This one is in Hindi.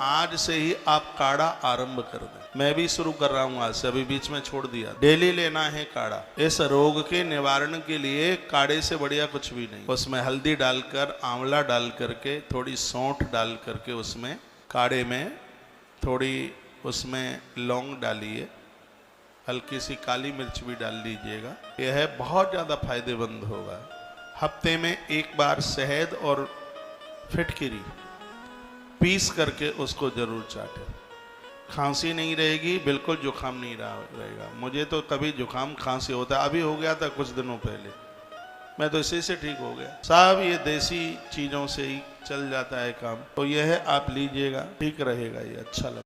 आज से ही आप काढ़ा आरंभ कर दें। मैं भी शुरू कर रहा हूं आज से, अभी बीच में छोड़ दिया। डेली लेना है काढ़ा। इस रोग के निवारण के लिए काढ़े से बढ़िया कुछ भी नहीं। उसमें हल्दी डालकर, आंवला डाल करके, थोड़ी सौंठ डाल करके, उसमें काढ़े में थोड़ी उसमें लौंग डालिए, हल्की सी काली मिर्च भी डाल लीजिएगा। यह बहुत ज़्यादा फायदेमंद होगा। हफ्ते में एक बार शहद और फिटकिरी पीस करके उसको जरूर चाटें। खांसी नहीं रहेगी, बिल्कुल जुकाम नहीं रहेगा। मुझे तो कभी जुकाम खांसी होता, अभी हो गया था कुछ दिनों पहले, मैं तो इसी से ठीक हो गया। सब ये देसी चीज़ों से ही चल जाता है काम। तो यह है, आप लीजिएगा, ठीक रहेगा, ये अच्छा लगता है।